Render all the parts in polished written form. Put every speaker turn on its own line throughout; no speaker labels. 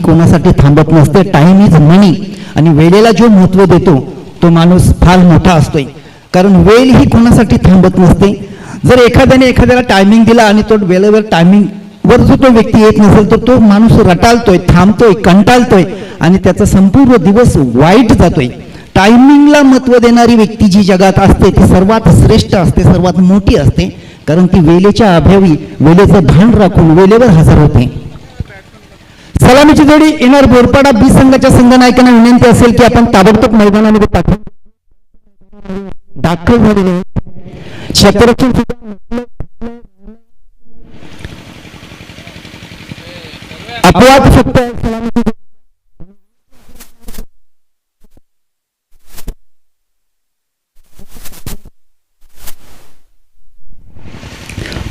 कोणासाठी थांबत नसते. टाइम इज मनी. आणि वेळेला जो महत्त्व देतो तो माणूस फार मोठा असतोय, कारण वेळ ही कोणासाठी थांबत नसते. जर एखाद्याला टायमिंग दिला आणि तो वेळेवर टायमिंग वर जो तो व्यक्ती येत नसेल तर तो माणूस रटाळतोय, थांबतोय, कंटाळतोय आणि त्याचा संपूर्ण दिवस वाईट जातोय. टायमिंगला महत्त्व देणारी व्यक्ती जी जगात असते ती सर्वात श्रेष्ठ असते, सर्वात मोठी असते, कारण ती वेळेच्या अभावी वेळेचं भान राखून वेळेवर हजर होते. सलामीची जोडी येणार बोरपाडा बी संघाच्या संघनायकांना विनंती असेल की आपण ताबडतोब मैदानामध्ये पाठवून दाखल झालेले क्षेत्ररक्षण अपवाद फक्त सलामीची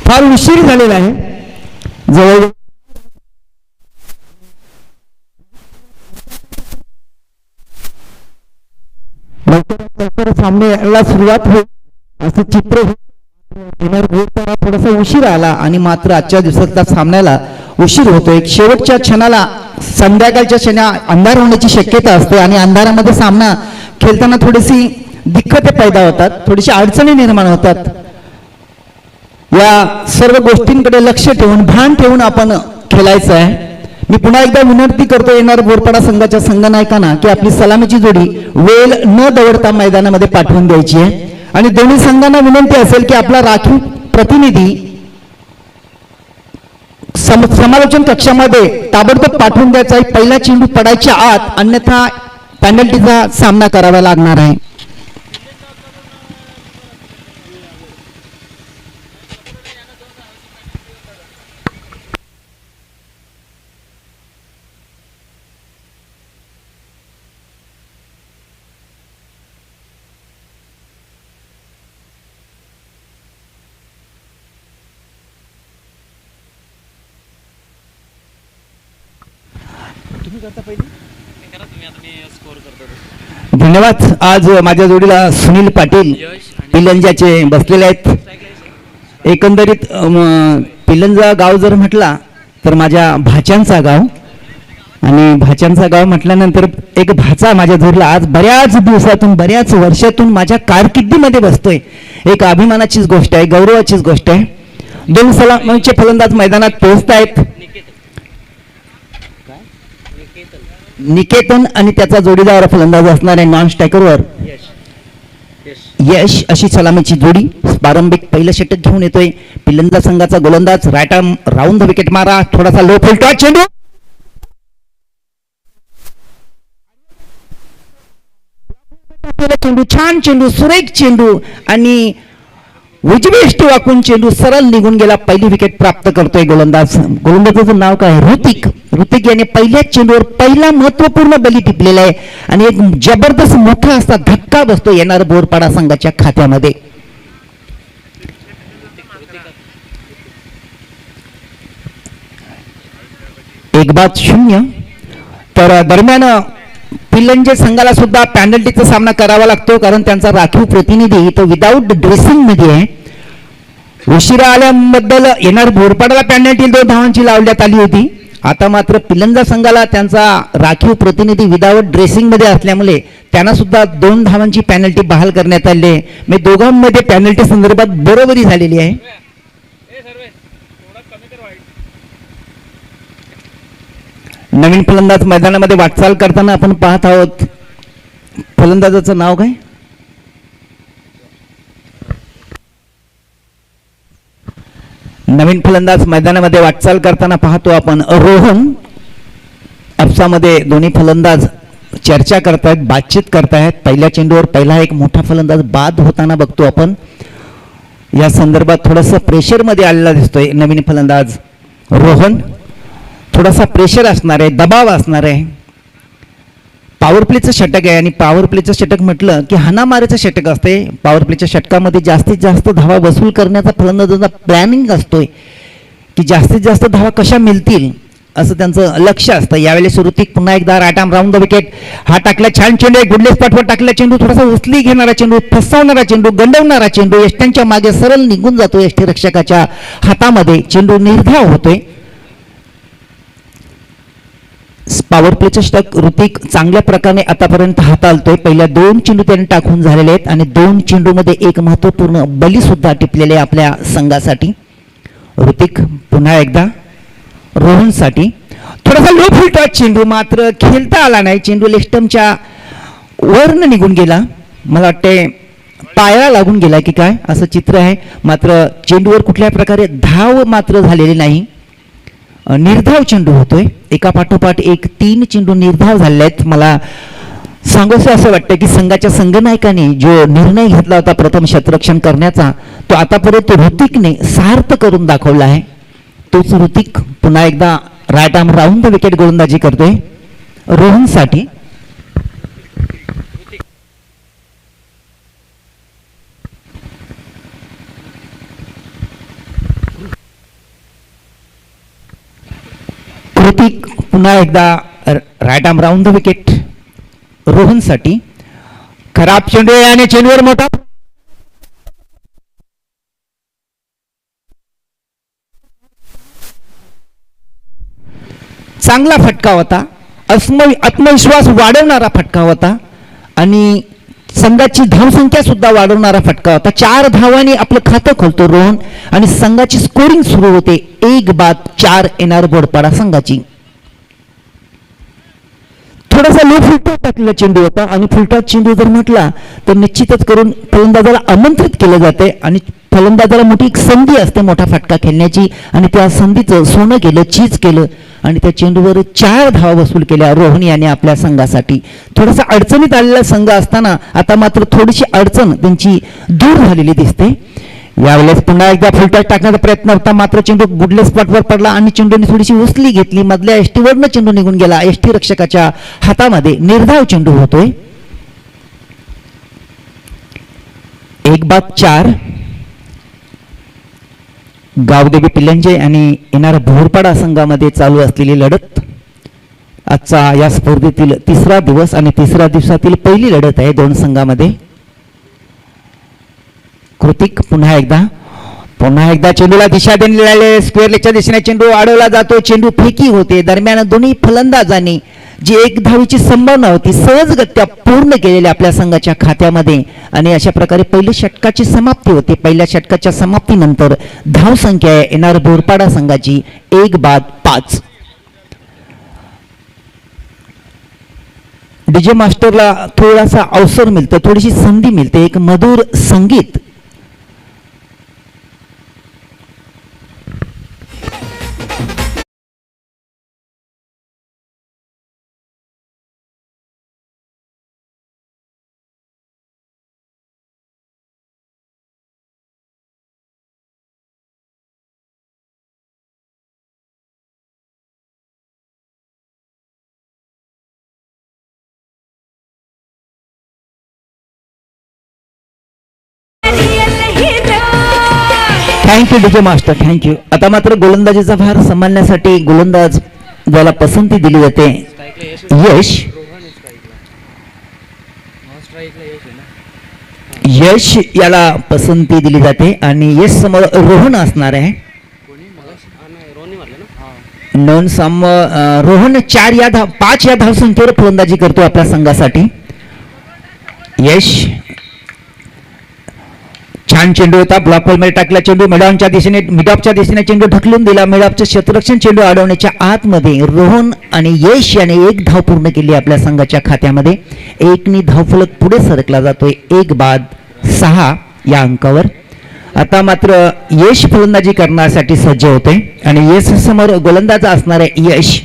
फार उशीर झालेला आहे. जवळ लवकर सामन्याला सुरुवात होईल असं चित्र थोडासा उशीर आला आणि मात्र आजच्या दिवसातल्या सामन्याला उशीर होतोय. शेवटच्या क्षणाला संध्याकाळच्या क्षणा अंधार होण्याची शक्यता असते आणि अंधारामध्ये सामना खेळताना थोडीशी दिक्कत पैदा होतात, थोडीशी अडचणी निर्माण होतात. या सर्व गोष्टींकडे लक्ष ठेवून भान ठेवून आपण खेळायचं आहे. मी पुन्हा एकदा विनंती करतो येणार बोरपाडा संघाच्या संघनायकांना की आपली सलामीची जोडी वेळ न दवडता मैदानामध्ये पाठवून द्यायची आहे. आणि दोन्ही संघांना विनंती असेल की आपला राखीव प्रतिनिधी समालोचन कक्षामध्ये ताबडतोब पाठवून द्यायचा आहे. पहिला चेंडू पडायच्या आत, अन्यथा पेनल्टीचा सामना करावा लागणार आहे. धन्यवाद. आज माझ्या जोडीला सुनील पाटील पिलंजाचे बसलेले आहेत. एकंदरीत पिलंजा गाव जर म्हटला तर माझ्या भाच्यांचा गाव, आणि भाच्यांचा गाव म्हटल्यानंतर एक भाचा माझ्या जोडीला आज बऱ्याच दिवसातून बऱ्याच वर्षातून माझ्या कारकिर्दीमध्ये बसतोय. एक अभिमानाचीच गोष्ट आहे, गौरवाचीच गोष्ट आहे. दोन सलामीचे फलंदाज मैदानात पोहोचत आहेत. निकेतन आणि त्याचा जोडीदार फलंदाज असणाऱ्या नॉन स्ट्रायकरवर यश अशी सलामीची जोडी प्रारंभिक पहिलं षटक घेऊन येतोय. पिलंजा संघाचा गोलंदाज right arm round the wicket मारा, थोडासा लो फुलटॉ चेंडू चेंडू, छान चेंडू, सुरेख चेंडू आणि उजवीष्ट वाकून चेंडू सरळ निघून गेला. पहिली विकेट प्राप्त करतोय गोलंदाज. गोलंदाजाचं नाव काय? ऋतिक याने पहिल्याच चेंडूवर पहिला महत्वपूर्ण बली टिपलेला आहे आणि एक जबरदस्त मोठा असा धक्का बसतो येणार बोरपाडा संघाच्या खात्यामध्ये. एक बाद 0. तर दरम्यान पिलंजे संघाला सुद्धा पॅनल्टीचा सामना करावा लागतो, कारण त्यांचा राखीव प्रतिनिधी तो विदाऊट ड्रेसिंग मध्ये आहे. उशिरा आल्याबद्दल येणार बोरपाडाला पॅनल्टी 2 धावांची लावण्यात आली होती. आता मात्र पिलंजा संघाला त्यांचा राखीव प्रतिनिधी विदाऊट ड्रेसिंग मध्ये असल्यामुळे त्यांना सुद्धा 2 धावांची पॅनल्टी बहाल करण्यात आली आहे. मी दोघांमध्ये पॅनल्टी संदर्भात बरोबरी झालेली आहे. नवीन फलंदाज मैदानामध्ये वाटचाल करताना आपण पाहत आहोत. फलंदाजाचं नाव काय? नवीन फलंदाज मैदानामध्ये वाटचाल करताना पाहतो आपण रोहन. आपसामध्ये दोन्ही फलंदाज चर्चा करतायत, बातचीत करतायत. पहिल्या चेंडूवर पहिला एक मोठा फलंदाज बाद होताना बघतो आपण. या संदर्भात थोडंसं प्रेशरमध्ये आलेला दिसतोय नवीन फलंदाज रोहन. थोडासा प्रेशर असणार आहे, दबाव असणार आहे. पॉवर प्लेचं षटक आहे आणि पॉवर प्लेचं षटक म्हटलं की हाणामारीचं षटक असते. पॉवर प्लेच्या षटकामध्ये जास्तीत जास्त धावा वसूल करण्याचा फलंदाजांचा प्लॅनिंग असतोय की जास्तीत जास्त धावा कशा मिळतील असं त्यांचं लक्ष असतं. यावेळी ऋतिक पुन्हा एकदा right arm round the wicket. हा टाकला छान चेंडू, एक गुडलेस पाठवर टाकला चेंडू, थोडासा उचली घेणारा चेंडू, फसवणारा चेंडू, गंडवणारा चेंडू यष्ट्यांच्या मागे सरळ निघून जातो यष्टीरक्षकाच्या हातामध्ये. चेंडू निर्धाव होतोय. पॉवर प्लेचं षटक ऋतिक चांगल्या प्रकारे आतापर्यंत हाताळतोय. पहिल्या 2 चेंडू त्याने टाकून झालेले आहेत आणि 2 चेंडूमध्ये एक महत्त्वपूर्ण बली सुद्धा टिपलेले आहे आपल्या संघासाठी. ऋतिक पुन्हा एकदा रोहनसाठी थोडासा लो फुलटॉच चेंडू, मात्र खेळता आला नाही. चेंडू लेस्टमच्या वरनं निघून गेला. मला वाटते पायाला लागून गेला की काय असं चित्र आहे. मात्र चेंडूवर कुठल्या प्रकारे धाव मात्र झालेली नाही. निर्धाव चेंडू होतोय, एका पाठोपाठ एक 3 चेंडू निर्धाव झाले आहेत. मला सांगूसे असं वाटतं की संघाच्या संघनायकाने जो निर्णय घेतला होता प्रथम क्षेत्ररक्षण करण्याचा, तो आतापर्यंत ऋतिकने सार्थ करून दाखवला आहे. तोच ऋतिक पुन्हा एकदा right arm round the wicket गोलंदाजी करतोय रोहनसाठी. ऋतिक पुन्हा एकदा right arm round the wicket रोहनसाठी. खराब चेंडू आणि चेंडूवर मोठा चांगला फटका होता. आत्मविश्वास वाढवणारा फटका होता आणि संघाची धावसंख्या सुद्धा वाढवणारा फटका होता. 4 धावांनी आपलं खातं खोलतो रोहन आणि संघाची स्कोरिंग सुरू होते. 1-4 येणार बोडपाडा संघाची. थोडासा लो फुलटॉस टाकलेला चेंडू होता आणि फुलटॉस चेंडू जर म्हटला तर निश्चितच करून फलंदाजाला आमंत्रित केलं जाते आणि फलंदाजाला मोठी एक संधी असते मोठा फटका खेळण्याची आणि त्या संधीचं सोनं केलं, चीज केलं आणि त्या चेंडूवर 4 धावा वसूल केल्या रोहन याने आपल्या संघासाठी. थोडासा अडचणीत आलेला संघ असताना आता मात्र थोडीशी अडचण त्यांची दूर झालेली दिसते. यावेळेस पुन्हा एकदा फुलटॉस टाकण्याचा प्रयत्न होता, मात्र चेंडू गुडले स्पॉटवर पडला आणि चेंडूने थोडीशी उचली घेतली. मधल्या एसटीवरनं चेंडू निघून गेला. एसटी रक्षकाच्या हातामध्ये निर्धाव चेंडू होतोय. 1-4 गावदेवी पिल्लंजे आणि येणारा भोरपाडा संघामध्ये चालू असलेली लढत. आजचा या स्पर्धेतील 3रा दिवस आणि 3ऱ्या दिवसातील पहिली लढत आहे 2 संघामध्ये. कृतिक पुन्हा एकदा चेंडूला दिशा देण्याला स्क्वेअर लेगच्या दिशेने चेंडू अडवला जातो. चेंडू फेकी होते. दरम्यान दोन्ही फलंदाजांनी जी 1 धावेची संभावना होती सहजगत्या पूर्ण केलेल्या आपल्या संघाच्या खात्यामध्ये आणि अशा प्रकारे पहिल्या षटकाची समाप्ती होते. पहिल्या षटकाच्या समाप्तीनंतर धावसंख्या आहे येणार बोरपाडा संघाची 1-5. डीजे मास्टरला थोडासा अवसर मिळतो, थोडीशी संधी मिळते, एक मधुर संगीत थँक्यू डीजे मास्टर, थँक्यू. आता मात्र गोलंदाजीचा भार सांभाळण्यासाठी गोलंदाज ज्याला पसंती दिली जाते यश याला पसंती दिली जाते आणि यश समोर रोहन असणार आहे. नोन सम रोहन 5 या धावसंख्येवर फलंदाजी करतो आपल्या संघासाठी. यश छान चेंडू होता, ब्लॉक मध्ये टाकला चेंडू मिडॉनच्या दिशेने चेंडू ढकलून दिला. मिडॉपचं क्षेत्ररक्षण चेंडू अडवण्याच्या आतमध्ये रोहन आणि यश याने 1 धाव पूर्ण केली आपल्या संघाच्या खात्यामध्ये. 1नी धावफलक पुढे सरकला जातोय 1-6 या अंकावर. आता मात्र यश फलंदाजी करण्यासाठी सज्ज होते आणि यश समोर गोलंदाज असणार आहे यश.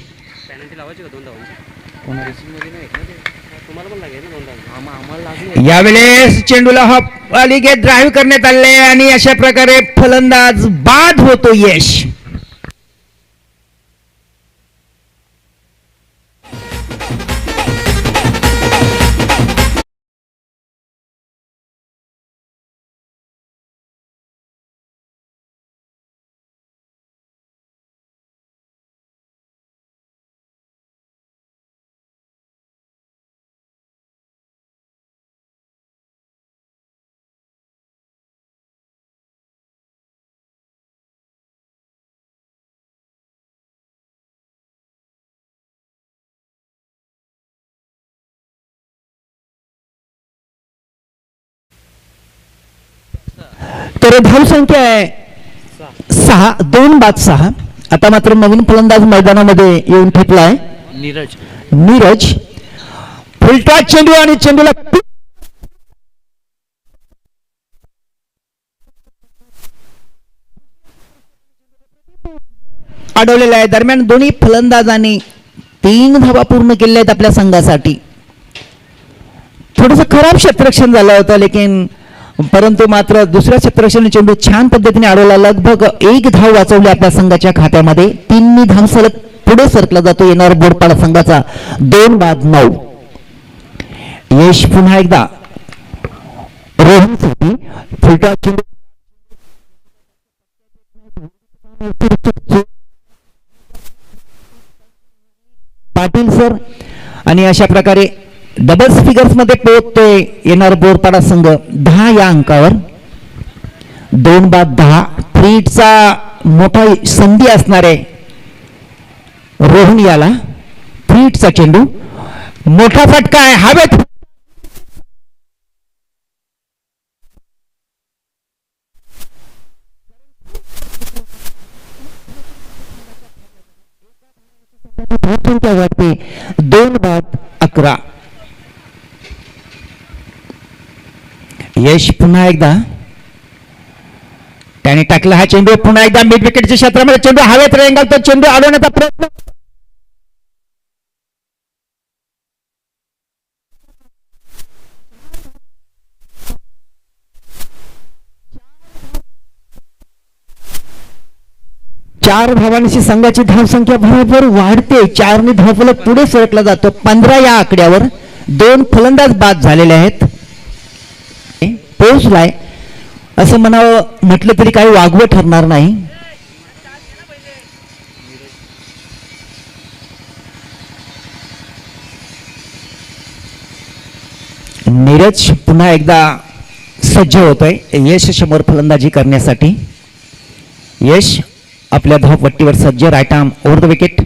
यावेळेस चेंडूला हॉप अलीगे ड्राईव्ह करण्यात आले आणि अशा प्रकारे फलंदाज बाद होतो यश. तर धावसंख्या आहे 6, 2 बाद 6. आता मात्र नवीन फलंदाज मैदानामध्ये येऊन ठेपलाय नीरज. फुलटॉस चेंडू आणि चेंडूला अडवलेला आहे. दरम्यान दोन्ही फलंदाजांनी 3 धावा पूर्ण केल्या आहेत आपल्या संघासाठी. थोडस खराब क्षेत्ररक्षण झालं होतं लेकिन परंतु मात्र दुसऱ्या क्षेत्ररक्षण चेंडू छान पद्धतीने अडवला. लगभग 1 धाव वाचवली आपल्या संघाच्या खात्यामध्ये. 3 धाव सलग पुढे सरकला जातो येणार बोरपाडा संघाचा 2 बाद 9. यश पुन्हा एकदा रोहनसाठी फुलटॉस चेंडू पाटील सर आणि अशा प्रकारे डबल्स फिगर्स मध्ये पोहोचतोय येणार बोरपाडा संघ 10 या अंकावर. 2 बाद 10. फ्रीटचा मोठा संधी असणार आहे रोहन याला. फ्रीटचा चेंडू मोठा फटका आहे हवेत. वाटते 2 बाद 11. यश पुन्हा एकदा त्याने टाकला हा चेंडू. पुन्हा एकदा मिड विकेटच्या क्षेत्रामध्ये चेंडू हवेत रेंगाळतो. चेंडू अडवण्याचा प्रयत्न. चार धावांची संघाची धावसंख्या बरोबर वाढते. 4 धावफलक पुढे सरकला जातो 15 या आकड्यावर. 2 फलंदाज बाद झालेले आहेत. पोहोचलाय असं म्हटलं तरी काही वागवं ठरणार नाही. नीरज पुन्हा एकदा सज्ज होतोय यश समोर फलंदाजी करण्यासाठी. यश आपल्या धावपट्टीवर सज्ज. Right arm over the wicket.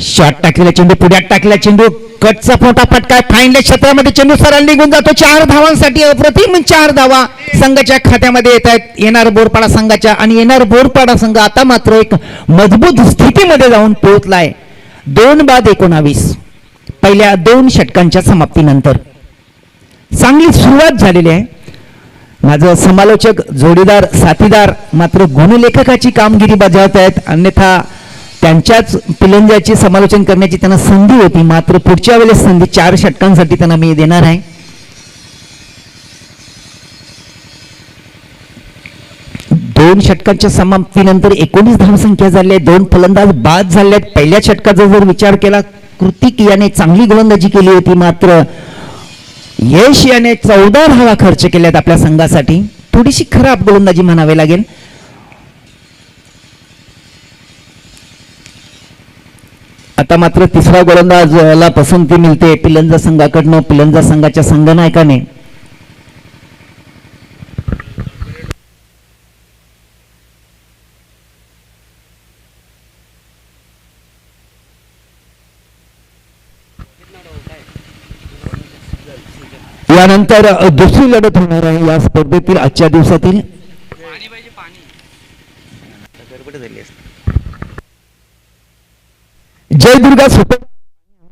Short टाकलेला चेंडू पुढ्यात टाकलेला चेंडू कटचा मोठा फटका. फाईनल क्षेत्रामध्ये चेंडू सरळ निघून जातो. 4 धावांसाठी अप्रतिम 4 धावा संघाच्या खात्यामध्ये येत आहेत येणार बोरपाडा संघाच्या. आणि येणार बोरपाडा संघ आता मात्र एक मजबूत स्थितीमध्ये जाऊन पोहोचलाय. 2 बाद 19 पहिल्या 2 षटकांच्या समाप्तीनंतर. चांगली सुरुवात झालेली आहे. माझं समालोचक जोडीदार साथीदार मात्र गुणलेखकाची कामगिरी बजावत आहेत. अन्यथा त्यांच्याच फलंदाजाचे समालोचन करण्याची त्यांना संधी होती. मात्र पुढच्या वेळेस संधी 4 षटकांसाठी त्यांना मी देणार आहे. दोन षटकांच्या समाप्तीनंतर 19 धावसंख्या झाली आहे. 2 फलंदाज बाद झाले आहेत. पहिल्या षटकाचा जर विचार केला कृतिक याने चांगली गोलंदाजी केली होती. मात्र यश याने 14 धावा खर्च केल्यात आपल्या संघासाठी. थोडीशी खराब गोलंदाजी म्हणावी लागेल. आता मात्र तिसरा गोलंदाजला पसंती मिळते पिलंजा संघाकडनं. पिलंजा संघाच्या संघनायकाने यानंतर दुसरी लढत होणार आहे या स्पर्धेतील आजच्या दिवसातील. जयदुर्गा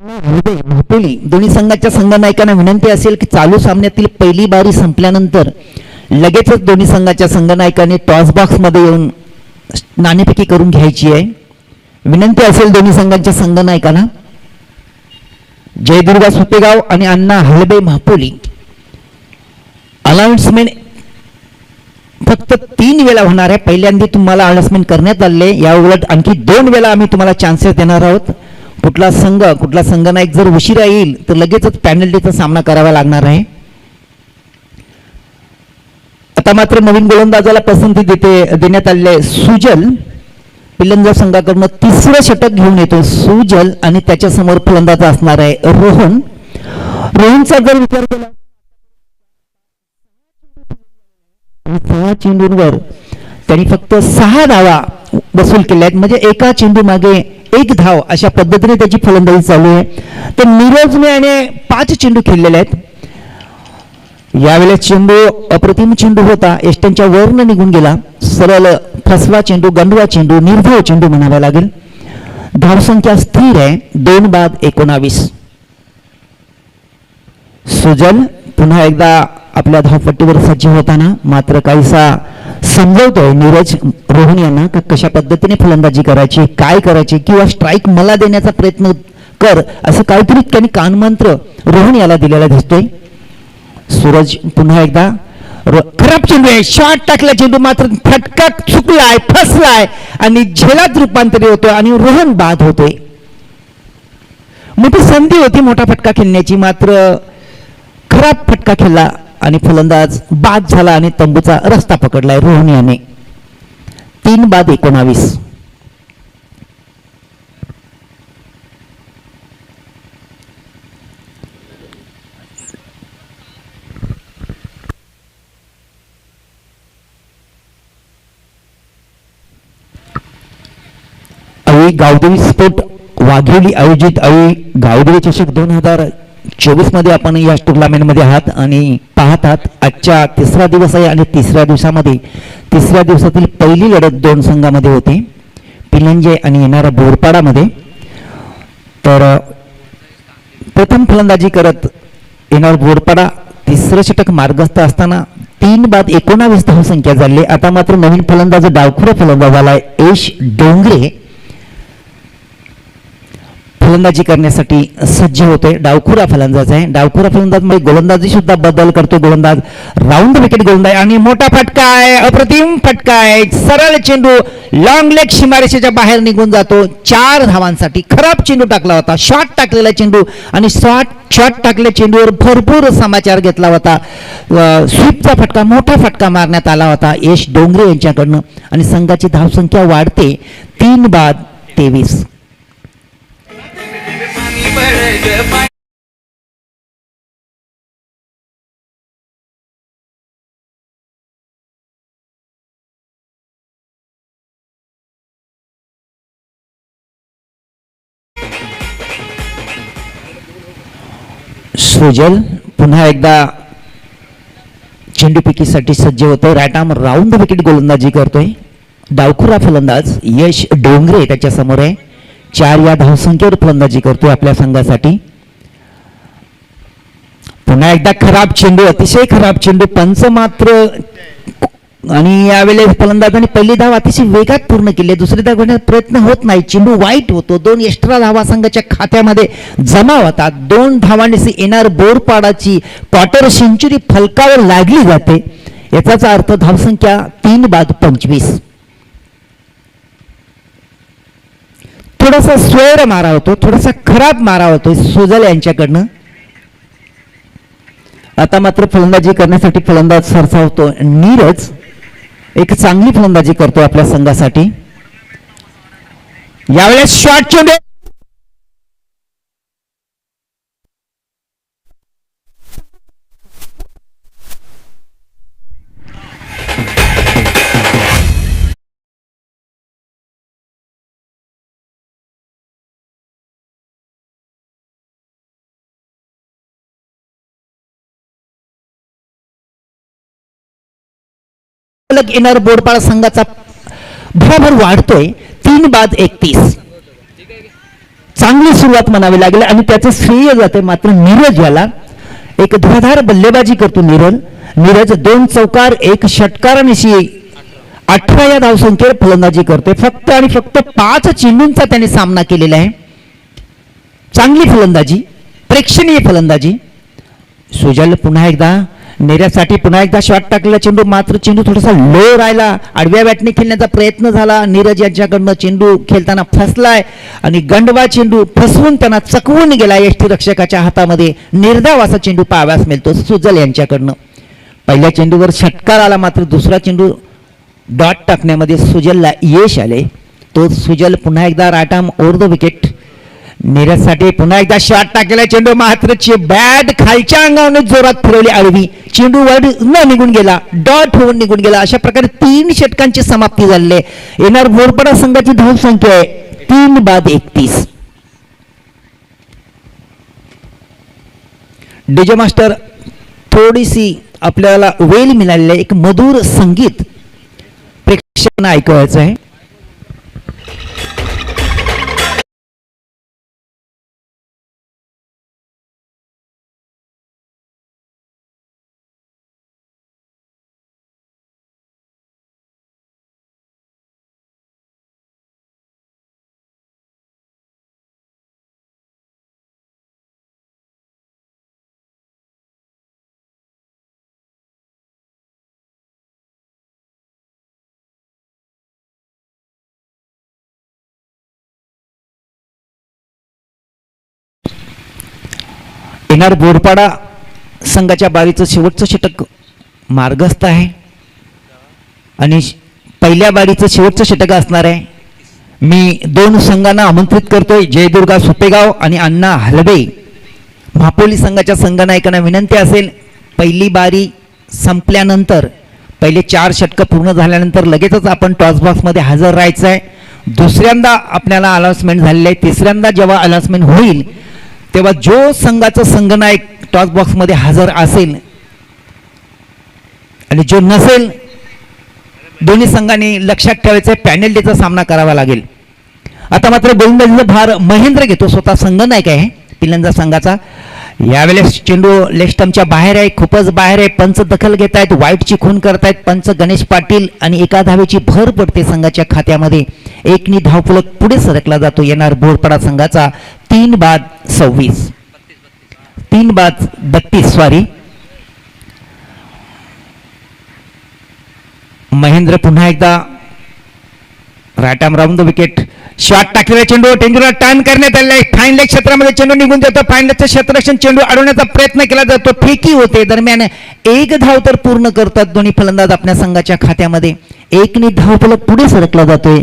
महापोली दोन्ही संघाच्या संघनायकांना विनंती असेल की चालू सामन्यातील पहिली बारी संपल्यानंतर लगेचच दोन्ही संघाच्या संघनायकांनी टॉस बॉक्स मध्ये येऊन नाणेफेकी करून घ्यायची आहे. विनंती असेल दोन्ही संघांच्या संघनायकांना. जयदुर्गा सुपेगाव आणि अण्णा हलबे महापोली अनाउन्समेंट फक्त 3 वेळा होणार आहे. पहिल्यांदा तुम्हाला अनाउन्समेंट करण्यात आले. या उलट आणखी 2 वेळा आम्ही तुम्हाला चान्सेस देणार आहोत. कुठला संघनायक जर उशिरा येईल तर लगेचच पॅनल्टीचा सामना करावा लागणार आहे. आता मात्र नवीन गोलंदाजाला पसंती देण्यात आलेले सुजल पिलंजा संघाकडून तिसरं षटक घेऊन येतो. सुजल आणि त्याच्या समोर फलंदाज असणार आहे रोहन. रोहनचा जर विचार केला 6 चेंडूंवर त्यांनी फक्त 6 धावा वसूल केल्या आहेत. म्हणजे एका चेंडू मागे 1 धाव अशा पद्धतीने त्याची फलंदाजी चालू आहे. तर नीरजने याने 5 चेंडू खेळलेले आहेत. यावेळेस चेंडू अप्रतिम चेंडू होता, एस्टनच्या वरनं निघून गेला, सरळ फसवा चेंडू, गंडवा चेंडू, निर्धाव चेंडू म्हणावा लागेल. धावसंख्या स्थिर आहे 2-19. सुजल पुन्हा एकदा आपल्या धावपट्टीवर सज्ज होताना मात्र काहीसा समजवतोय नीरज रोहन यांना का कशा पद्धतीने फलंदाजी करायची, काय करायची, किंवा स्ट्राईक मला देण्याचा प्रयत्न कर, असं काहीतरी त्यांनी कानमंत्र रोहन याला दिलेला दिसतोय. सूरज पुन्हा एकदा खराब चेंडू आहे, शॉट टाकला चेंडू मात्र फटका चुकलाय, फसलाय आणि झेलात रूपांतरित होतोय आणि रोहन बाद होतोय. मोठी संधी होती मोठा फटका खेळण्याची, मात्र खराब फटका खेळला आणि फलंदाज बाद झाला आणि तंबूचा रस्ता पकडलाय रोहन याने. 3-19. गावदेवी स्पोर्ट वाघेली आयोजित गावदेवी चषक 2024 मध्ये आपण या टुर्नामेंट मध्ये आहात आणि पाहत आहात. आजच्या तिसरा दिवस आहे आणि तिसऱ्या दिवसातील पहिली लढत 2 संघामध्ये होते, पिलंजे आणि येणारा बोरपाडामध्ये. तर प्रथम फलंदाजी करत येणार बोरपाडा, तिसरं षटक मार्गस्थ असताना 3-19 धावसंख्या झाली. आता मात्र नवीन फलंदाज डावखुरा फलंदाज आलाय यश डोंगरे, फलंदाजी करण्यासाठी सज्ज होते. डावखुरा फलंदाज आहे. डावखुरा फलंदाज मध्ये गोलंदाजी सुद्धा बदल करतो. गोलंदाज राऊंड विकेट गोलंदाज आणि मोठा फटका आहे, अप्रतिम फटका आहे, सरळ चेंडू लॉंग लेग सीमारेषेच्या बाहेर निघून जातो 4 धावांसाठी. खराब चेंडू टाकला होता, शॉट टाकलेला चेंडू आणि शॉट टाकलेल्या चेंडूवर भरपूर समाचार घेतला होता. स्वीपचा फटका, मोठा फटका मारण्यात आला होता यश डोंगरे यांच्याकडनं आणि संघाची धावसंख्या वाढते 3-23. सुजल पुन्हा एकदा चेंडूपिकीसाठी सज्ज होतोय. राईट आर्म राऊंड विकेट गोलंदाजी करतोय. डावखुरा फलंदाज यश डोंगरे त्याच्या समोर आहे. 4 या धावसंख्येवर फलंदाजी करतोय आपल्या संघासाठी. पुन्हा एकदा खराब चेंडू, अतिशय खराब चेंडू, पंच मात्र आणि यावेळेस फलंदाजांनी पहिली धाव अतिशय वेगात पूर्ण केली, दुसरी धाव घेण्याचा प्रयत्न होत नाही, चेंडू वाईट होतो. 2 एक्स्ट्रा धावा संघाच्या खात्यामध्ये जमा होतात. 2 धावांनी येणार बोरपाडाची क्वार्टर सेंचुरी फलकावर लागली जाते. याचाच अर्थ धावसंख्या 3-25. थोडासा स्वेर मारा होतो, थोडासा खराब मारा होतो सुजल यांच्याकडनं. आता मात्र फलंदाजी करण्यासाठी फलंदाज सरसावतो नीरज, एक चांगली फलंदाजी करतो आपल्या संघासाठी. यावेळेस शॉट चेंडू येणार बोरपाडा संघाचा भराभर वाढतोय. 3-31. चांगली सुरुवात म्हणावी लागेल आणि त्याचं श्रेय जाते मात्र नीरज याला. एक धुराधार बल्लेबाजी करतो नीरज 2 चौकार 1 षटकार आणि 18 या धावसंख्येवर फलंदाजी करतोय. फक्त आणि फक्त 5 चेंडूंचा त्याने सामना केलेला आहे. चांगली फलंदाजी, प्रेक्षणीय फलंदाजी. सुजल पुन्हा एकदा नेऱ्यासाठी पुन्हा एकदा शॉट टाकलेला चेंडू, मात्र चेंडू थोडासा लो राहिला. आडव्या बॅटने खेळण्याचा प्रयत्न झाला नीरज यांच्याकडनं, चेंडू खेळताना फसलाय आणि गंडवा चेंडू फसवून त्यांना चकवून गेला यष्टीरक्षकाच्या हातामध्ये. निर्धाव असा चेंडू पाहाव्यास मिळतो सुजल यांच्याकडनं. पहिल्या चेंडूवर षटकार आला, मात्र दुसरा चेंडू डॉट टाकण्यामध्ये सुजलला यश आले. तो सुजल पुन्हा एकदा right arm over the wicket. नीरजसाठी पुन्हा एकदा शॉट टाकलेला चेंडू, मात्र बॅट खालच्या अंगाने जोरात फिरवली आडवी, चेंडू वर न निघून गेला, डॉट होऊन निघून गेला. अशा प्रकारे 3 षटकांची समाप्ती झाली. येणार बोरपाडा संघाची धावसंख्या आहे 3-31. डीजे मास्टर थोडीशी आपल्याला वेळ मिळालेलं आहे, एक मधुर संगीत प्रेक्षकांना ऐकवायचं आहे. येणार बोरपाडा संघाच्या बारीचं शेवटचं षटक मार्गस्थ आहे आणि पहिल्या बारीचं शेवटचं षटक असणार आहे. मी दोन संघांना आमंत्रित करतोय, जयदुर्गा सुपेगाव आणि अण्णा हलबे. महापोली संघाच्या संघनायकांना विनंती असेल, पहिली बारी संपल्यानंतर पहिले 4 षटकं पूर्ण झाल्यानंतर लगेचच आपण टॉस बॉक्समध्ये हजर राहायचं आहे. दुसऱ्यांदा आपल्याला अनाउन्समेंट झालेलं आहे. तिसऱ्यांदा जेव्हा अनाउन्समेंट होईल तेव्हा जो संघाचा संघनायक टॉस बॉक्समध्ये हजर असेल आणि जो नसेल, दोन्ही संघांनी लक्षात ठेवायचं आहे, पॅनल्टीचा सामना करावा लागेल. आता मात्र गोलंदाजीचा भार महेंद्र घेतो, स्वतः संघनायक आहे तिलंदा संघाचा. यावेळेस चेंडू लेग स्टंपच्या बाहेर आहे, खूपच बाहेर आहे. पंच दखल घेत आहेत, वाईटची खून करतायत पंच गणेश पाटील आणि एका धावेची भर पडते संघाच्या खात्यामध्ये. 1 धावफलक पुढे सरकला जातो येणार बोरपाडा संघाचा. 3 बाद 32 सॉरी. महेंद्र पुन्हा एकदा right arm round the wicket. Short टाकलेला चेंडू टेंडूला टर्न करण्यात आलेला आहे. फाईन लेग क्षेत्रामध्ये चेंडू निघून जातो. फाईन लेगचं क्षेत्ररक्षण चेंडू अडवण्याचा प्रयत्न केला जातो, फेकी होते. दरम्यान 1 धाव तर पूर्ण करतात दोन्ही फलंदाज आपल्या संघाच्या खात्यामध्ये. 1 धावफलक पुढे सरकला जातोय.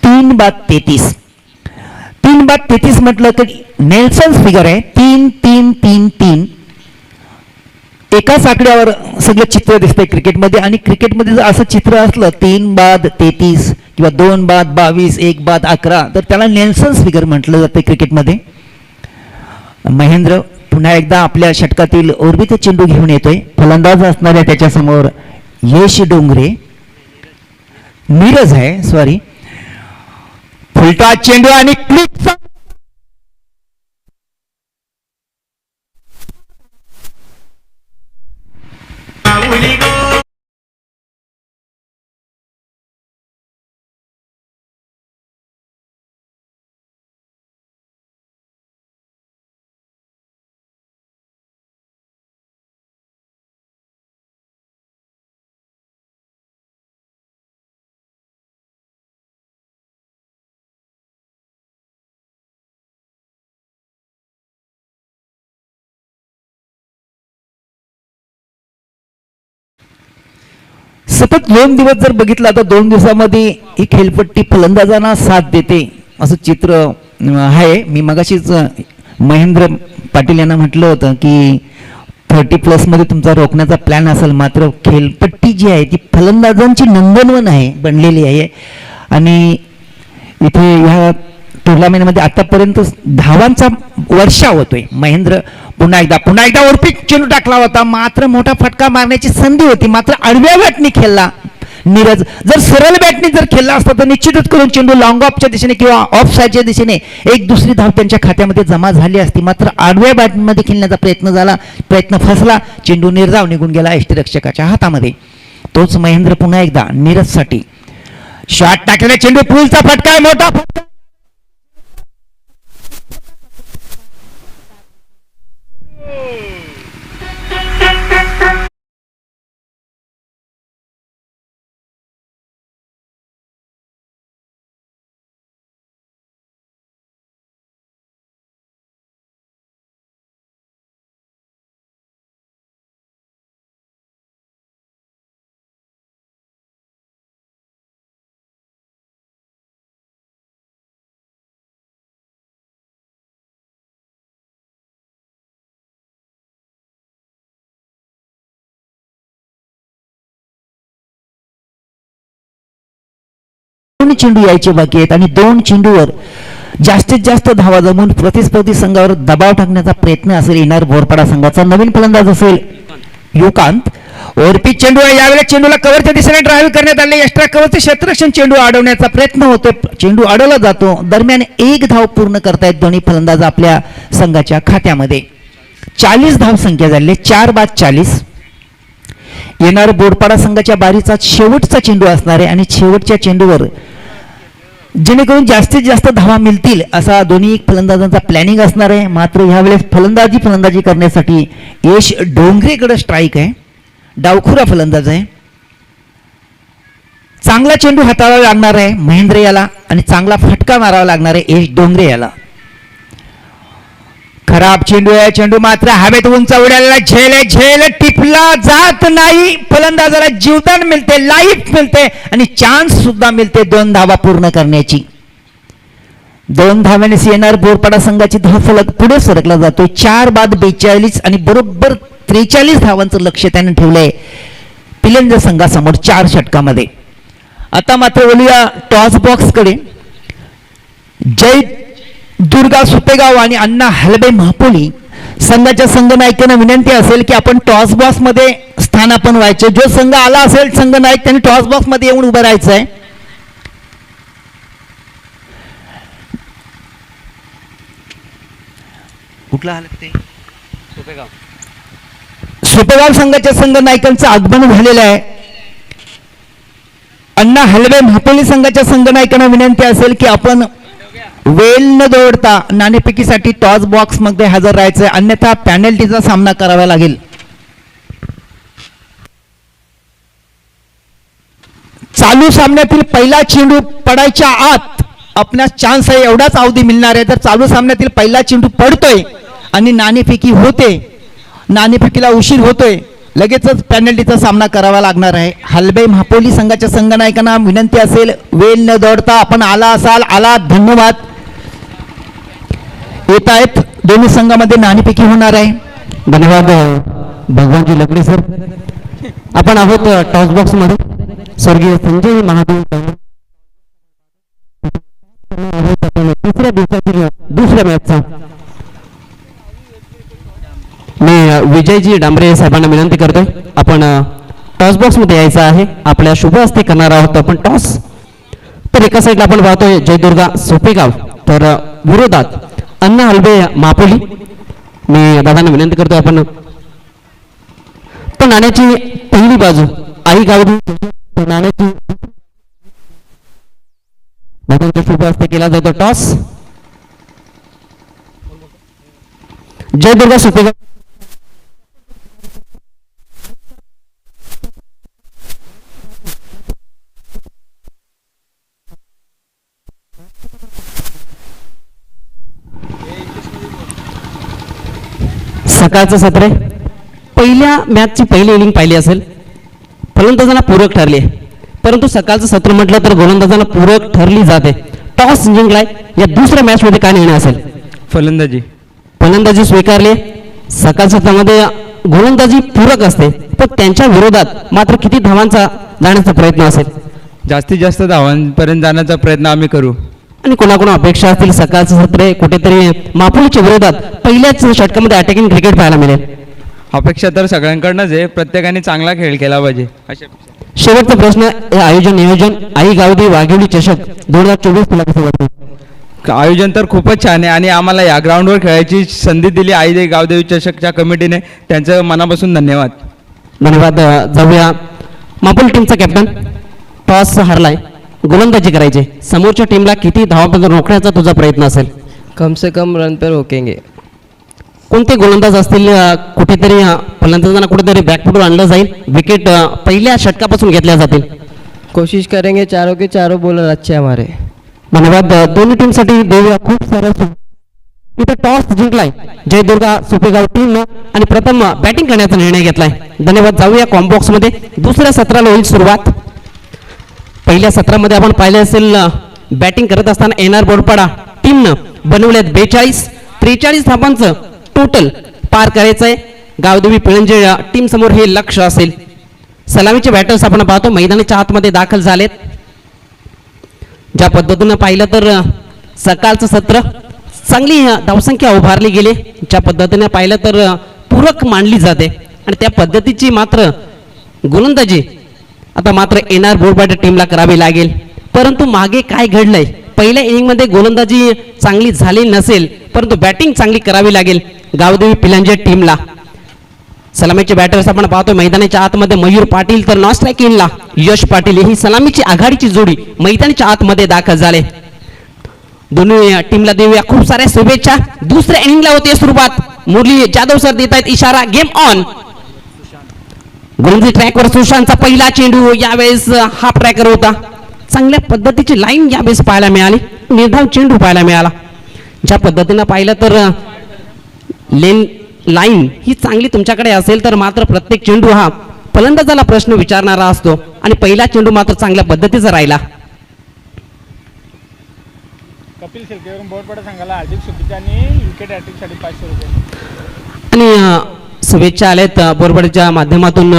3 बाद 33. 3 बाद 33 म्हटलं की नेल्सन फिगर आहे. 3-3-3-3 एकाच आकड्यावर सगळं चित्र दिसतंय क्रिकेटमध्ये. आणि क्रिकेटमध्ये जर असं चित्र असलं 3 बाद 33 किंवा 2 बाद 22, 1 बाद 11, तर त्याला नेल्सन फिगर म्हटलं जातं क्रिकेटमध्ये. महेंद्र पुन्हा एकदा आपल्या षटकातील ओरबीत चेंडू घेऊन येतोय. फलंदाज असणाऱ्या त्याच्यासमोर यश डोंगरे, नीरज आहे सॉरी. फुलटा चेंडू आणि क्लिक. सतत 2 दिवस जर बघितलं तर 2 दिवसामध्ये ही खेळपट्टी फलंदाजांना साथ देते असं चित्र आहे. मी मगाशीच महेंद्र पाटील यांना म्हटलं होतं की 30+ मध्ये तुमचा रोखण्याचा प्लॅन असेल, मात्र खेळपट्टी जी आहे ती फलंदाजांची नंदनवन आहे बनलेली आहे. आणि इथे ह्या टुर्नामेंटमध्ये आतापर्यंत धावांचा वर्षाव होतोय. महेंद्र पुन्हा एकदा वरती चेंडू टाकला होता, मात्र मोठा फटका मारण्याची संधी होती, मात्र आडव्या बॅटने खेळला नीरज. जर सरळ बॅटने जर खेळला असता तर निश्चितच करून चेंडू लॉंग ऑफच्या दिशेने किंवा ऑफ साईडच्या दिशेने एक दुसरी धाव त्यांच्या खात्यामध्ये जमा झाली असती. मात्र आडव्या बॅटमध्ये खेळण्याचा प्रयत्न झाला, प्रयत्न फसला, चेंडू निर्धाव निघून गेला यष्टिरक्षकाच्या हातामध्ये. तोच महेंद्र पुन्हा एकदा नीरजसाठी शॉट टाकलेला चेंडू, पुलचा फटका, मोठा फटका. चेंडू यायचे बाकी आहेत आणि 2 चेंडूवर जास्तीत जास्त धावा जमून प्रतिस्पर्धी संघावर दबाव टाकण्याचा प्रयत्न असेल येणार बोरपाडा संघाचा. नवीन फलंदाज असेल युकांत ओरपी चेंडू आहे. यावेळेस चेंडूला कव्हरच्या दिशेने ड्राईव्ह करण्यात आले. एक्स्ट्रा कव्हरचे क्षेत्ररक्षण चेंडू अडवण्याचा प्रयत्न होतो. चेंडू अडवला जातो. दरम्यान 1 धाव पूर्ण करतायत दोन्ही फलंदाज आपल्या संघाच्या खात्यामध्ये. 40 धाव संख्या झाली. 4 बाद 40. येणार बोरपाडा संघाच्या बारीचा शेवटचा चेंडू असणार आहे आणि शेवटच्या चेंडूवर जेणेकरून जास्तीत जास्त धावा मिळतील असा दोन्ही फलंदाजांचा प्लॅनिंग असणार आहे. मात्र ह्यावेळेस फलंदाजी करण्यासाठी यश डोंगरेकडे स्ट्राईक आहे. डावखुरा फलंदाज आहे. चांगला चेंडू हाताळावा लागणार आहे महेंद्र याला आणि चांगला फटका मारावा लागणार आहे यश डोंगरे याला. खराब चेंडू आहे. चेंडू मात्र हवेत उंच उडालेला. झेल टिपला जात नाही. फलंदाजाला जीवदान मिळते, लाईफ मिळते आणि चान्स सुद्धा मिळते 2 धावा पूर्ण करण्याची. 2 धाव्याने येणार बोरपाडा संघाची धावफलक पुढे सरकला जातोय. 4 बाद 42 आणि बरोबर 43 धावांचं लक्ष त्याने ठेवलंय पिलेंद्र संघासमोर 4 षटकामध्ये. आता मात्र बोलूया टॉस बॉक्स कडे. जय दुर्गा सुपेगाव आणि अण्णा हलबे महापोली संघाच्या संघनायकांना विनंती असेल की आपण टॉस बॉक्स मध्ये स्थानापन्न व्हायचे. जो संघ आला असेल संघनायक त्यांनी टॉस बॉक्स मध्ये येऊन उभं राहायचं आहे. कुठला हालत ते सुपेगाव संघाच्या संघनायकांचं आगमन झालेलं आहे. अण्णा हलवे महापोली संघाच्या संघनायकांना विनंती असेल की आपण वेल न दौडता नाणेफेकीसाठी टॉस बॉक्स मध्ये हजर राहायचंय, अन्यथा पॅनल्टीचा सामना करावा लागेल. चालू सामन्यातील पहिला चेंडू पडायच्या आत आपल्यास चान्स आहे एवढाच अवधी मिळणार आहे. तर चालू सामन्यातील पहिला चेंडू पडतोय आणि नाणेफेकी होते, नाणेफेकीला उशीर होतोय, लगेचच पॅनल्टीचा सामना करावा लागणार आहे. हलबे महापोली संघाच्या संघनायकांना विनंती असेल वेल न दौडता आपण आला असाल आला. धन्यवाद. येत आहेत दोन्ही संघामध्ये नाणेफेकी होणार आहे.
धन्यवाद भगवानजी लकडे सर. आपण आहोत टॉस बॉक्स मध्ये. स्वर्गीय संजय महादेव तिसऱ्या दिवसातील दुसऱ्या मॅचचा मी विजयजी डांबरे साहेबांना विनंती करतोय आपण टॉस बॉक्स मध्ये यायचं आहे. आपल्या शुभ हस्ते करणार आहोत आपण टॉस. तर एका साईडला आपण पाहतोय जयदुर्गा सोपेगाव, तर विरोधात अण्णा हलबे महापोली. मी दादांना विनंती करतोय आपण तर नाण्याची पहिली बाजू आई गावडी नाण्याची दादांच्या शुभ हस्ते केला जातो टॉस. जयदुर्गा सोपेगाव सकाळचं सत्र. पहिल्या मॅचची पहिली इनिंग पाहिली असेल, फलंदाजांना पूरक ठरली आहे, परंतु सकाळचं सत्र म्हटलं तर गोलंदाजांना पूरक ठरली जाते. टॉस जिंकलाय, या दुसऱ्या मॅच मध्ये काय निर्णय असेल? फलंदाजी स्वीकारली. सकाळ सत्रामध्ये गोलंदाजी पूरक असते, पण त्यांच्या विरोधात मात्र किती धावांचा जाण्याचा प्रयत्न असेल?
जास्तीत जास्त धावांपर्यंत जाण्याचा प्रयत्न आम्ही करू.
आणि कोणाकोणा अपेक्षा असतील सकाळचं सत्र कुठेतरी मापोलीच्या विरोधात पहिल्याच षटकामध्ये अटॅकिंग क्रिकेट पाहायला मिळेल?
अपेक्षा तर सगळ्यांकडनंच आहे, प्रत्येकाने चांगला खेळ केला पाहिजे अशा.
शेवटचा प्रश्न, आयोजन नियोजन आई गावदी वाघिवली चषक 2024 तुला कसं वाटतं?
आयोजन तर खूपच छान आहे आणि आम्हाला या ग्राउंडवर खेळायची संधी दिली आई गावदेवी चषकच्या कमिटीने, त्यांचं मनापासून धन्यवाद.
धन्यवाद. जाऊया मापोली टीमचा कॅप्टन. टॉस हारलाय, गोलंदाजी करायची, समोरच्या टीमला किती धावांपर्यंत रोखण्याचा तुझा प्रयत्न असेल?
कम से कम रन पर रोकेंगे.
कोणते गोलंदाज असतील? कुठेतरी फलंदाजांना कुठेतरी बॅकफुटवर आणलं जाईल, विकेट पहिल्या षटकापासून घेतल्या जातील.
कोशिश करेंगे चारों के चारों बॉलर अच्छे हमारे.
धन्यवाद. दोन्ही टीमसाठी देऊया खूप सारं. इथं टॉस जिंकलाय जयदुर्गा सुपेगाव टीमनं आणि प्रथम बॅटिंग करण्याचा निर्णय घेतलाय. धन्यवाद. जाऊया कॉम्बॉक्स मध्ये. दुसऱ्या सत्राला होईल सुरुवात. पहिल्या सत्रामध्ये आपण पाहिले असेल बॅटिंग करत असताना एनआर बोरपाडा टीमनं बनवल्यात 43 धावांचं टोटल पार करायचं आहे. गावदेवी पिळंजे टीम समोर हे लक्ष असेल. सलामीचे बॅटर्स आपण पाहतो मैदानाच्या आतमध्ये दाखल झालेत. ज्या पद्धतीनं पाहिलं तर सकाळचं सत्र चांगली धावसंख्या उभारली गेली, ज्या पद्धतीने पाहिलं तर पूरक मानली जाते. आणि त्या पद्धतीची मात्र गोलंदाजी आता मात्र एनआर बोरपाटे टीमला करावी लागेल. परंतु मागे काय घडलंय, पहिल्या इनिंगमध्ये गोलंदाजी चांगली झाली नसेल, परंतु बॅटिंग चांगली करावी लागेल गावदेवी पिलांजे टीमला. सलामीचे बॅटर्स आपण पाहतो मैदानाच्या आतमध्ये मयूर पाटील तर नॉन स्ट्राईक इनला यश पाटील. ही सलामीची आघाडीची जोडी मैदानाच्या आतमध्ये दाखल झाले. दोन्ही टीमला देऊया खूप साऱ्या शुभेच्छा. दुसऱ्या इनिंगला होते सुरुवात. मुरली जाधव सर देत आहेत इशारा, गेम ऑन. गोलंदाजी ट्रॅकवर सुशांतचा पहिला चेंडू, यावेळेस हाफ ट्रॅकर होता. चांगल्या पद्धतीची लाईन यावेळेस पाहायला मिळाली, निर्धाव चेंडू पाहायला मिळाला. ज्या पद्धतीनं पाहिलं तर लेन लाईन ही चांगली तुमच्याकडे असेल तर मात्र प्रत्येक चेंडू हा फलंदाजाला प्रश्न विचारणारा असतो आणि पहिला चेंडू मात्र चांगल्या पद्धतीचा राहिला.
कपिल शेळकेवरून बोरपाडा संघाला हार्दिक शुभेच्छा आणि विकेट हॅट्रिकसाठी 500 रुपये.
आणि शुभेच्छा आल्यात बोरपाड्याच्या माध्यमातून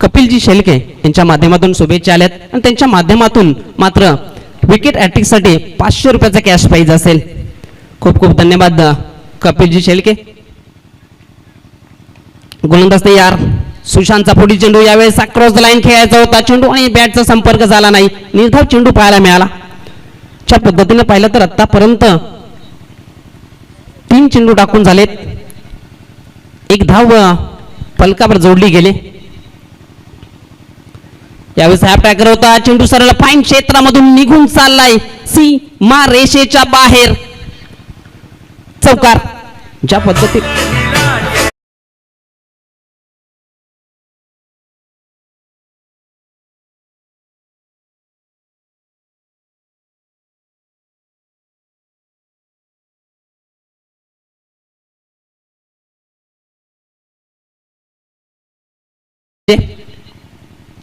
कपिलजी शेळके यांच्या माध्यमातून शुभेच्छा आल्यात आणि त्यांच्या माध्यमातून मात्र विकेट हॅट्रिकसाठी 500 रुपयाचा कॅश प्राइज असेल. खूप खूप धन्यवाद कपिलजी शेळके. गोलंदाज तयार. सुशांतचा पुढील चेंडू, यावेळेस क्रॉस द लाईन खेळायचा होता चेंडू आणि बॅटचा संपर्क झाला नाही, निर्धाव चेंडू पाहायला मिळाला. च्या पद्धतीने पाहिलं तर आतापर्यंत 3 चेंडू टाकून झालेत, 1 धाव फलकावर जोडली गेले. यावेळेस हॅप ट्रॅकर होता चेंडू सरळ फाईन क्षेत्रामधून निघून चाललाय सीमा रेषेच्या बाहेर. चौकार. ज्या पद्धती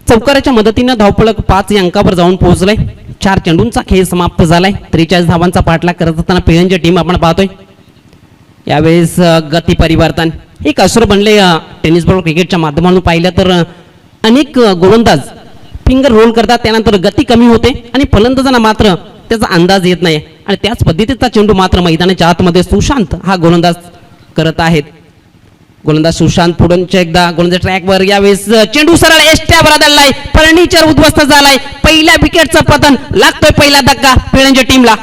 चौकाराच्या मदतीनं धावफलक 5 या अंकावर जाऊन पोहोचलाय. 4 चेंडूंचा खेळ समाप्त झालाय. 43 धावांचा पाठलाग करत असताना पिळंजी टीम आपण पाहतोय. यावेळेस गती परिवर्तन एक असर बनले. टेनिस बॉल क्रिकेटच्या माध्यमातून पाहिलं तर अनेक गोलंदाज फिंगर रोल करतात, त्यानंतर गती कमी होते आणि फलंदाजांना मात्र त्याचा अंदाज येत नाही आणि त्याच पद्धतीचा चेंडू मात्र मैदानाच्या आतमध्ये सुशांत हा गोलंदाज करत आहेत. गोलंदाज सुशांत पुढच्या एकदा गोलंदाज ट्रॅकवर, यावेळेस चेंडू सरळ एष्ट्यावर आदळलाय, फर्निचर उद्ध्वस्त झालाय. पहिल्या विकेटचं पतन, लागतोय पहिला धक्का पिळंजी टीमला.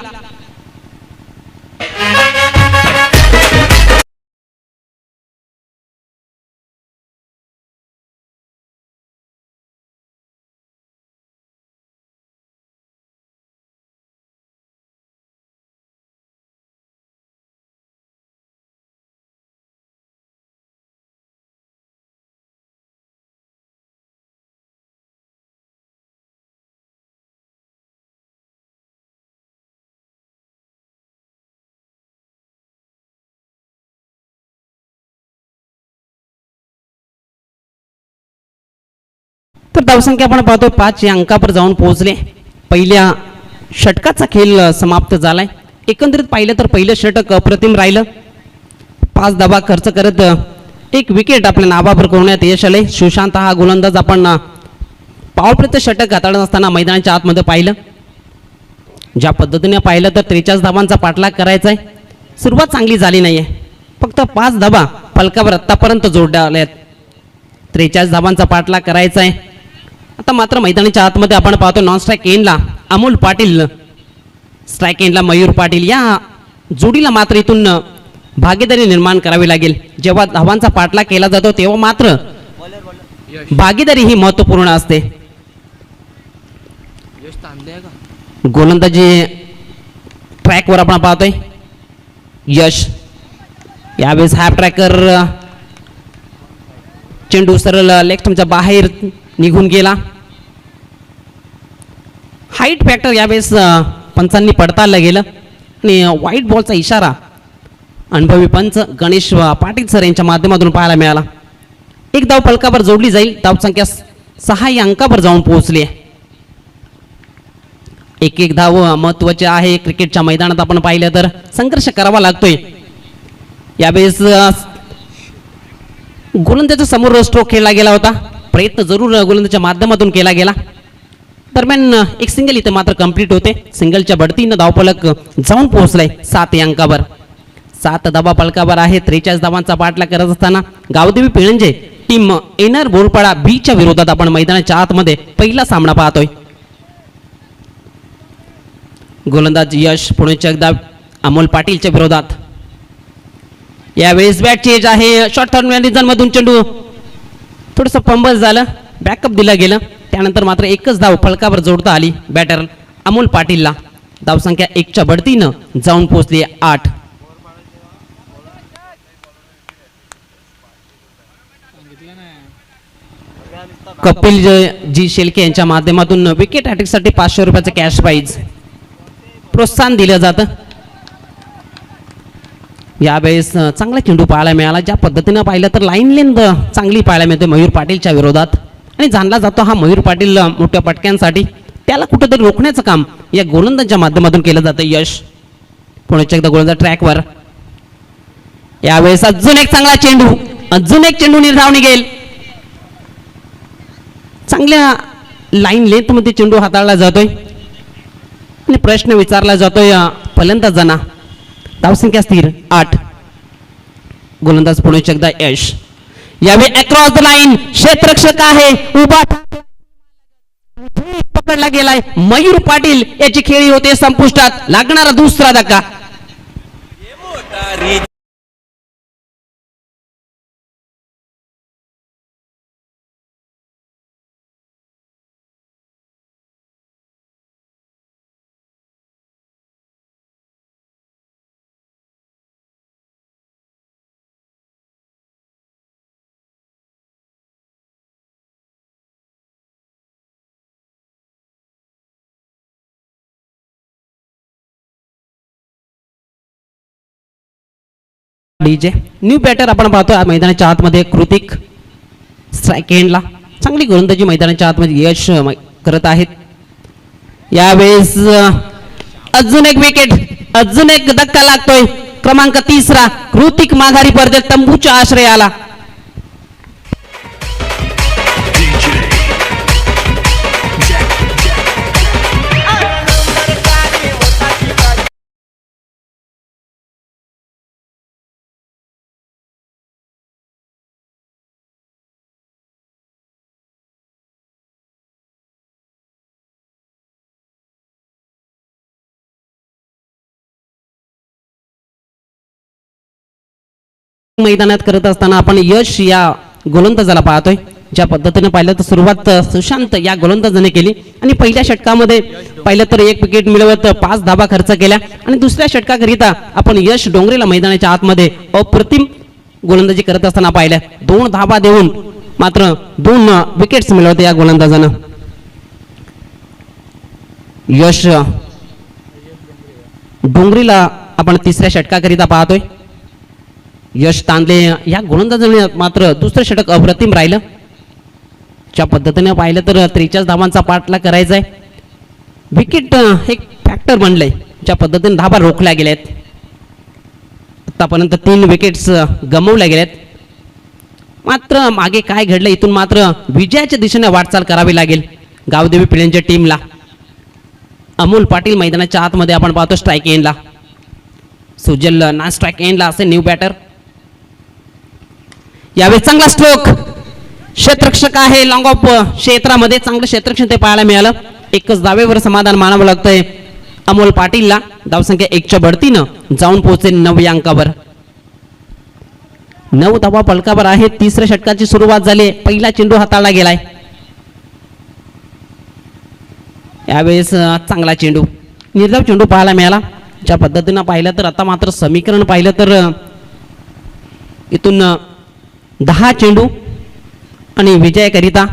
तर धावसंख्या आपण पाहतो 5 या अंकावर जाऊन पोहोचले. पहिल्या षटकाचा खेळ समाप्त झालाय. एकंदरीत पाहिलं तर पहिलं षटक अप्रतिम राहिलं. 5 धावा खर्च करत 1 विकेट आपल्या नावावर करून यश आले. सुशांत हा गोलंदाज आपण पावलप्रत षटक हाताळत असताना मैदानाच्या आतमध्ये पाहिलं. ज्या पद्धतीने पाहिलं तर 43 धावांचा पाठलाग करायचा आहे. सुरुवात चांगली झाली नाहीये, फक्त 5 धावा फलकावर आतापर्यंत जोडल्या आल्यात. 43 धावांचा पाठलाग करायचा आहे. आता मात्र मैदानाच्या आतमध्ये आपण पाहतो नॉन स्ट्राईक एंडला अमोल पाटील, स्ट्राईक एंडला मयूर पाटील. या जोडीला मात्र इथून भागीदारी निर्माण करावी लागेल. जेव्हा धावांचा पाठलाग केला जातो तेव्हा मात्र भागीदारी ही महत्त्वपूर्ण असते. गोलंदाजी ट्रॅकवर आपण पाहतोय यश. यावेळेस हॅप ट्रॅकर, चेंडू सरळ लेग स्टंपच्या बाहेर निघून गेला. हाईट फॅक्टर यावेळेस पंचांनी पडताळलं गेलं आणि व्हाईट बॉलचा इशारा अनुभवी पंच गणेश पाटील सर यांच्या माध्यमातून पाहायला मिळाला. 1 धाव फलकावर जोडली जाईल. धावसंख्या 6 या अंकावर जाऊन पोहोचली आहे. 1 धाव महत्वाचे आहे. क्रिकेटच्या मैदानात आपण पाहिलं तर संघर्ष करावा लागतोय. यावेळेस गोलंदाजाच्या समोर स्ट्रोक खेळला गेला होता. प्रयत्न जरूर गोलंदाजाच्या माध्यमातून केला गेला. दरम्यान 1 सिंगल इथे मात्र कंप्लीट होते. सिंगलच्या बढतीनं धावफलक जाऊन पोहोचलाय 7 या अंकावर. 7 धावा फलकावर आहे. 43 धावांचा पाठलाग करत असताना गावदेवी पिळंजे टीम एनर बोरपाडा बी च्या विरोधात आपण मैदानाच्या आतमध्ये पहिला सामना पाहतोय. गोलंदाज यश पुणेच्या एकदा अमोल पाटीलच्या विरोधात. यावेळेस बॅट चेंज आहे. शॉर्ट थर्ड मधून चेंडू थोडंसं फंबल झालं, बॅकअप दिलं गेलं. त्यानंतर मात्र एकच धाव फलकावर जोडता आली बॅटर अमोल पाटीलला. धावसंख्या 1च्या बढतीनं जाऊन पोहोचली 8. कपिल जी शेलके यांच्या माध्यमातून विकेट हॅट्रिकसाठी 500 रुपयाचं कॅश प्राइज प्रोत्साहन दिलं जातं. यावेळेस चांगला चेंडू पाहायला मिळाला. ज्या पद्धतीनं पाहिलं तर लाईन लेंथ चांगली पाहायला मिळते मयूर पाटीलच्या विरोधात आणि जाणला जातो हा मयूर पाटील मोठ्या पटक्यांसाठी. त्याला कुठेतरी रोखण्याचं काम या गोलंदाजाच्या माध्यमातून केलं जातं. यश पुण्याच्या एकदा गोलंदाज ट्रॅकवर. यावेळेस अजून एक चांगला चेंडू, अजून एक चेंडू निर्धाव निघेल. चांगल्या लाईन लेंथ मध्ये चेंडू हाताळला जातोय आणि प्रश्न विचारला जातोय फलंदाजांना. धावसंख्या स्थिर 8. गोलंदाज पुण्याचे एकदा यश. यावेळी अक्रॉस द लाईन क्षेत्ररक्षक आहे उभा पकडला गेलाय. मयूर पाटील याची खेळी होते संपुष्टात. लागणारा दुसरा धक्का. डीजे न्यू बॅटर आपण पाहतोय मैदानाच्या आतमध्ये कृतिक स्ट्राईक एंडला. चांगली गोलंदाजी मैदानाच्या आतमध्ये यश करत आहेत. यावेळेस अजून एक विकेट, अजून एक धक्का लागतोय. क्रमांक 3 कृतिक माघारी परत तंबूच्या आश्रयाला. मैदानात करत असताना आपण यश या गोलंदाजाला पाहतोय. ज्या पद्धतीने पाहिलं तर सुरुवात सुशांत या गोलंदाजाने केली आणि पहिल्या षटकामध्ये पाहिलं तर 1 विकेट मिळवत 5 धाबा खर्च केल्या आणि दुसऱ्या षटकाकरिता आपण यश डोंगरेला मैदानाच्या आतमध्ये अप्रतिम गोलंदाजी करत असताना पाहिल्या. 2 धाबा देऊन मात्र 2 विकेट्स मिळवते या गोलंदाजानं. यश डोंगरीला आपण तिसऱ्या षटकाकरिता पाहतोय. यश तांदले या गोलंदाजाने मात्र दुसरं षटक अप्रतिम राहिलं. ज्या पद्धतीने पाहिलं तर 43 धावांचा पाठला करायचा आहे. विकेट एक फॅक्टर बनलंय. ज्या पद्धतीने धाबा रोखल्या गेल्यात. आतापर्यंत 3 विकेट्स गमावल्या गेल्यात. मात्र मागे काय घडलं इथून मात्र विजयाच्या दिशेने वाटचाल करावी लागेल गावदेवी पिढ्यांच्या टीमला. अमोल पाटील मैदानाच्या आतमध्ये आपण पाहतो स्ट्राईक एंडला. सुजल ना स्ट्राईक एंडला असे न्यू बॅटर. यावेळी चांगला स्ट्रोक. क्षेत्ररक्षक आहे लॉंग ऑफ क्षेत्रामध्ये चांगलं क्षेत्ररक्षण ते पाहायला मिळालं. एकच धावेवर समाधान मानावं लागतंय अमोल पाटीलला. धावसंख्या 1च्या बढतीनं जाऊन पोहोचले 9 अंकावर. 9 धावा फलकावर आहे. तिसऱ्या षटकाची सुरुवात झाली. पहिला चेंडू हाताळला गेलाय. यावेळेस चांगला चेंडू, निर्धाव चेंडू पाहायला मिळाला. ज्या पद्धतीनं पाहिलं तर आता मात्र समीकरण पाहिलं तर इथून 10 चेंडू आणि विजयाकरिता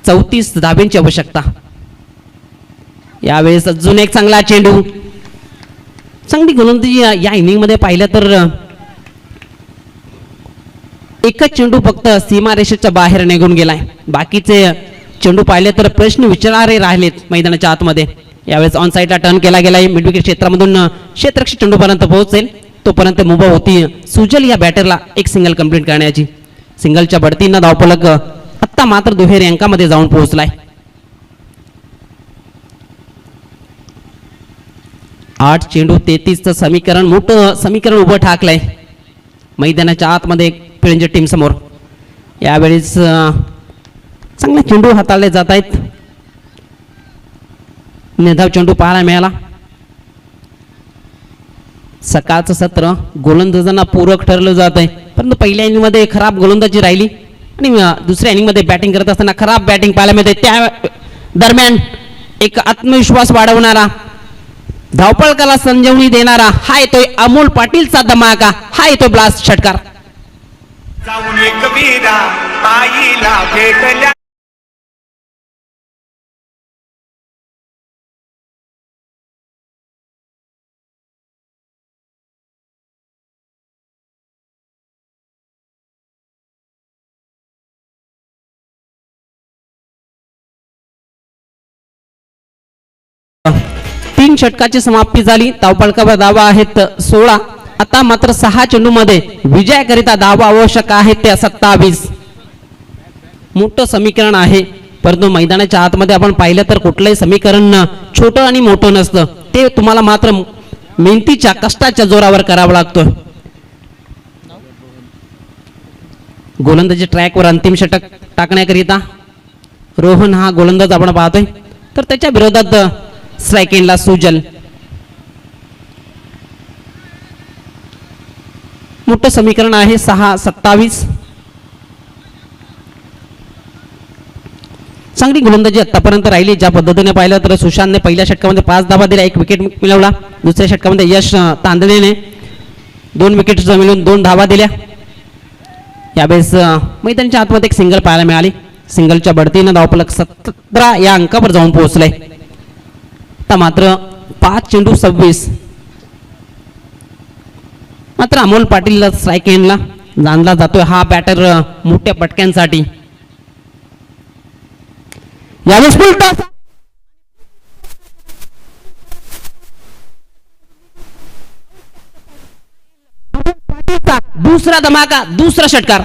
34 धाब्यांची आवश्यकता. यावेळेस अजून एक चांगला चेंडू. चांगली गोलंदाजी या इनिंगमध्ये पाहिलं तर एकच चेंडू फक्त सीमारेषेच्या बाहेर निघून गेलाय. बाकीचे चेंडू पाहिले तर प्रश्न विचारणारे राहिलेत मैदानाच्या आतमध्ये. यावेळेस ऑन साईडला टर्न केला गेलाय. मिड विकेट क्षेत्रामधून क्षेत्ररक्षक चेंडूपर्यंत पोहोचेल तोपर्यंत मुभा होती सुजल या बॅटरला एक सिंगल कंप्लीट करण्याची. सिंगलच्या बढतीनं धावफलक आत्ता मात्र दुहेरी अंकामध्ये जाऊन पोहोचलाय. 8 चेंडू 33चं समीकरण, मोठं समीकरण उभं ठाकलंय मैदानाच्या आतमध्ये पिळंजर टीम समोर. यावेळेस चांगले चेंडू हाताळले जात आहेत. निर्धाव चेंडू पाहायला मिळाला. सकाळचं सत्र गोलंदाजांना पूरक ठरलं जात आहे, परंतु पहिल्या इनिंगमध्ये खराब गोलंदाजी राहिली आणि दुसऱ्या इनिंगमध्ये बॅटिंग करत असताना खराब बॅटिंग पाहायला मिळते. त्या दरम्यान एक आत्मविश्वास वाढवणारा, धावपळकाला संजीवनी देणारा हा येतोय अमोल पाटीलचा धमाका, हा येतोय ब्लास्ट षटकार.
जाऊन एक वीरा आईला भेटल्या.
तीन षटकाची समाप्ती झाली. धावपळकावर धावा आहेत 16. आता मात्र 6 चेंडूमध्ये विजयाकरिता धावा आवश्यक आहेत त्या 27. मोठं समीकरण आहे, परंतु मैदानाच्या आतमध्ये आपण पाहिलं तर कुठलंही समीकरण छोटं आणि मोठं नसतं. ते तुम्हाला मात्र मेहनतीच्या कष्टाच्या जोरावर करावं लागतं. गोलंदाजी ट्रॅकवर अंतिम षटक टाकण्याकरिता रोहन हा गोलंदाज आपण पाहतोय, तर त्याच्या विरोधात स्ट्राईक एंडला सुजल. मोठं समीकरण आहे 6-27. चांगली गोलंदाजी आतापर्यंत राहिली. ज्या पद्धतीने पाहिलं तर सुशांतने पहिल्या षटकामध्ये 5 धावा दिल्या, 1 विकेट मिळवला. दुसऱ्या षटकामध्ये यश तांदळेने 2 विकेट मिळवून 2 धावा दिल्या. यावेळेस मैदानाच्या आतमध्ये एक सिंगल पाहायला मिळाली. सिंगलच्या बढतीनं धावफलक 17 या अंकावर जाऊन पोहोचले. आता मात्र 5 चेंडू 26. मात्र अमोल पाटील स्ट्राईक एंडला जाणला जातोय. हा बॅटर मोठ्या पटक्यांसाठी. यावेळेस फुल टॉस. दुसरा धमाका, दुसरा षटकार.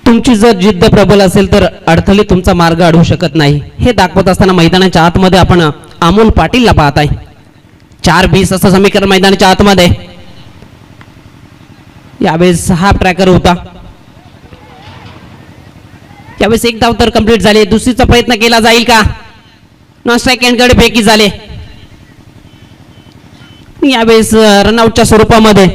तुमची जर जिद्द प्रबल असेल तर अडथळे तुमचा मार्ग अडवू शकत नाही. हे दाखवत असताना मैदानाच्या आतमध्ये आपण अमोल पाटीलला पाहताय. 4-20 असं समीकरण मैदानाच्या आतमध्ये. यावेळेस हा ट्रॅकर होता. यावेळेस एक धाव तर कंप्लीट झाली. दुसरीचा प्रयत्न केला जाईल का? नॉन स्ट्राईक एंडकडे फेकी झाले. यावेळेस रनआउटच्या स्वरूपामध्ये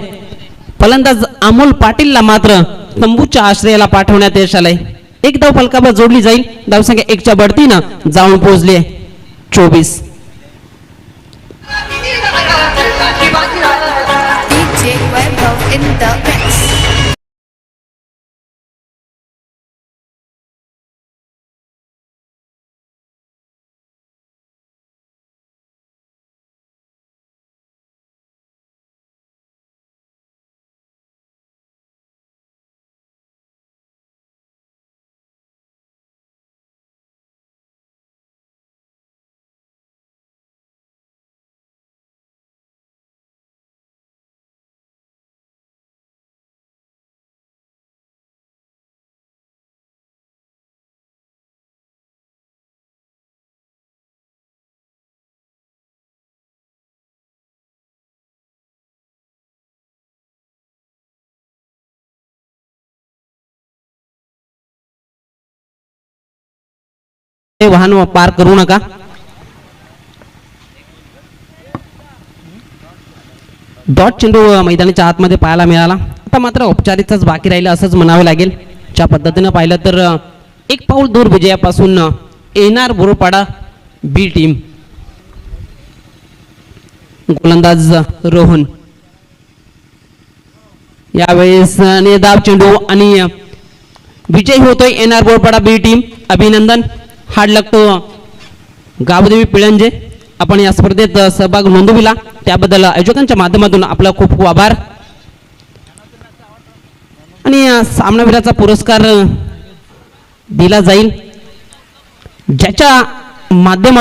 फलंदाज अमोल पाटीलला मात्र तंबूच्या आश्रयाला पाठवण्यात यश आलंय. एक धाव फलकावर जोडली जाईल. धावसंख्या 1च्या बढतीनं जाऊन पोहोचली 24.
DJ Vaibhav in the mix.
वाहन पार करू नका. डॉट चेंडू मैदानाच्या आतमध्ये पाहायला मिळाला. आता मात्र औपचारिकच बाकी राहिलं असंच म्हणावे लागेल. ज्या पद्धतीनं पाहिलं तर एक पाऊल दूर विजयापासून येणार बोरपाडा बी टीम. गोलंदाज रोहन. यावेळेस निर्धाव चेंडू आणि विजय होतोय येणार बोरपाडा बी टीम. अभिनंदन. Hard luck to Gavdevi Pilanje. आपण या स्पर्धेत सहभाग नोंदविला त्याबद्दल आयोजकांच्या माध्यमातून आपला खूप खूप आभार. आणि सामनावीराचा पुरस्कार दिला जाईल ज्याच्या माध्यमातून